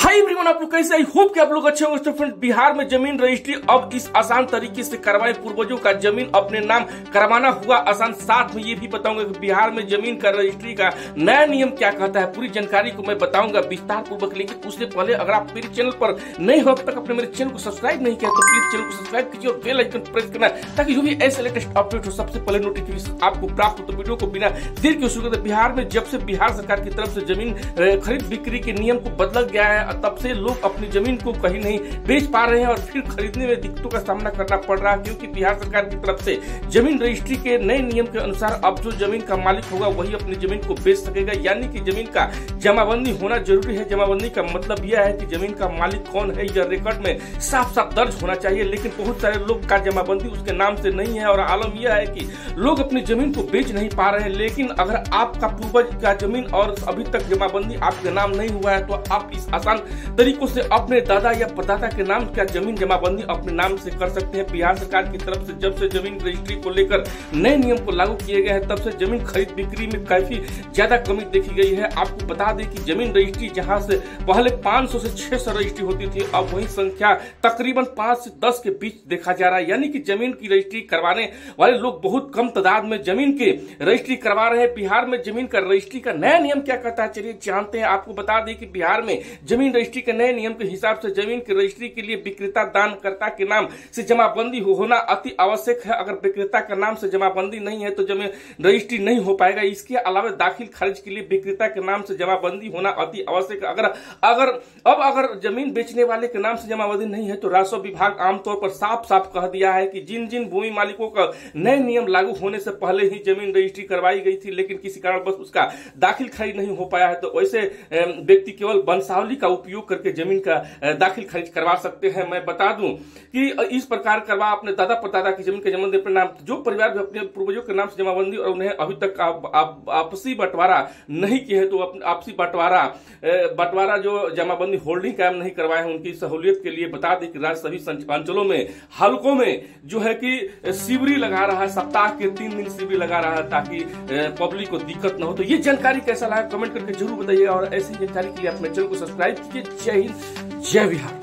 Hi everyone, आप लोग कैसे? आई होप कि आप लोग अच्छे होंगे। तो फ्रेंड, बिहार में जमीन रजिस्ट्री अब इस आसान तरीके से करवाए। पूर्वजों का जमीन अपने नाम करवाना हुआ आसान। साथ में ये भी बताऊंगा कि बिहार में जमीन का रजिस्ट्री का नया नियम क्या कहता है। पूरी जानकारी को मैं बताऊंगा विस्तार पूर्वक। लेकिन उससे पहले अगर आप मेरे चैनल पर नए हो, अब तक अपने मेरे चैनल को सब्सक्राइब नहीं किया तो प्लीज चैनल को सब्सक्राइब कीजिए और बेल आइकन प्रेस करना ताकि जो भी ऐसे लेटेस्ट अपडेट हो सबसे पहले नोटिफिकेशन आपको प्राप्त हो। तो वीडियो को बिना देर के शुरू करते। बिहार में जब से बिहार सरकार की तरफ से जमीन खरीद बिक्री के नियम को बदला गया है, तब से लोग अपनी जमीन को कहीं नहीं बेच पा रहे हैं और फिर खरीदने में दिक्कतों का सामना करना पड़ रहा है। क्योंकि बिहार सरकार की तरफ से जमीन रजिस्ट्री के नए नियम के अनुसार अब जो जमीन का मालिक होगा वही अपनी जमीन को बेच सकेगा। यानी कि जमीन का जमाबंदी होना जरूरी है। जमाबंदी का मतलब यह है कि जमीन का मालिक कौन है यह रिकॉर्ड में साफ साफ दर्ज होना चाहिए। लेकिन बहुत सारे लोग का जमाबंदी उसके नाम से नहीं है और आलम यह है कि लोग अपनी जमीन को बेच नहीं पा रहे हैं। लेकिन अगर आपका पूर्वज का जमीन और अभी तक जमाबंदी आपके नाम नहीं हुआ है तो आप इस आसान तरीकों से अपने दादा या परदादा के नाम का जमीन जमाबंदी अपने नाम से कर सकते हैं। बिहार सरकार की तरफ से जब से जमीन रजिस्ट्री को लेकर नए नियम को लागू किए गए हैं तब से जमीन खरीद बिक्री में काफी ज्यादा कमी देखी गई है। आपको बता दें कि जमीन रजिस्ट्री जहां से पहले 500 से 600 रजिस्ट्री होती थी, अब वही संख्या तकरीबन 5 से 10 के बीच देखा जा रहा है। यानी कि जमीन की रजिस्ट्री करवाने वाले लोग बहुत कम तादाद में जमीन के रजिस्ट्री करवा रहे हैं। बिहार में जमीन का रजिस्ट्री का नया नियम क्या कहता है, चलिए जानते हैं। आपको बता दें कि बिहार में जमीन रजिस्ट्री के नए नियम के हिसाब से जमीन की रजिस्ट्री के लिए विक्रेता दानकर्ता के नाम से जमाबंदी होना अति आवश्यक है। अगर विक्रेता का नाम से जमाबंदी नहीं है तो जमीन रजिस्ट्री नहीं हो पाएगा। इसके अलावा दाखिल खारिज के लिए विक्रेता के नाम से जमाबंदी होना अति आवश्यक है। अगर जमीन बेचने वाले के नाम से जमाबंदी नहीं है तो राजस्व विभाग आमतौर पर साफ साफ कह दिया है कि जिन जिन भूमि मालिकों का नए नियम लागू होने से पहले ही जमीन रजिस्ट्री करवाई गई थी लेकिन किसी कारण बस उसका दाखिल खारिज नहीं हो पाया है तो वैसे व्यक्ति केवल वंशावली का उपयोग करके जमीन का दाखिल खारिज करवा सकते हैं। मैं बता दूं कि इस प्रकार करवा अपने दादा परदादा की जमीन के जमाबंदी अपने नाम, जो परिवार भी अपने पूर्वजों के नाम से जमाबंदी और उन्हें अभी तक आपसी बंटवारा नहीं किया है तो आपसी बंटवारा जो जमाबंदी होल्डिंग कायम नहीं करवाए हैं उनकी सहूलियत के लिए बता दें कि राज्य सभी अंचलों में हलकों में जो है कि शिविर लगा रहा है। सप्ताह के 3 दिन शिविर लगा रहा है ताकि पब्लिक को दिक्कत न हो। तो ये जानकारी कैसा लगा कमेंट करके जरूर बताइएगा और ऐसी जानकारी के लिए अपने चैनल को सब्सक्राइब कीजिए। जय हिंद, जय बिहार।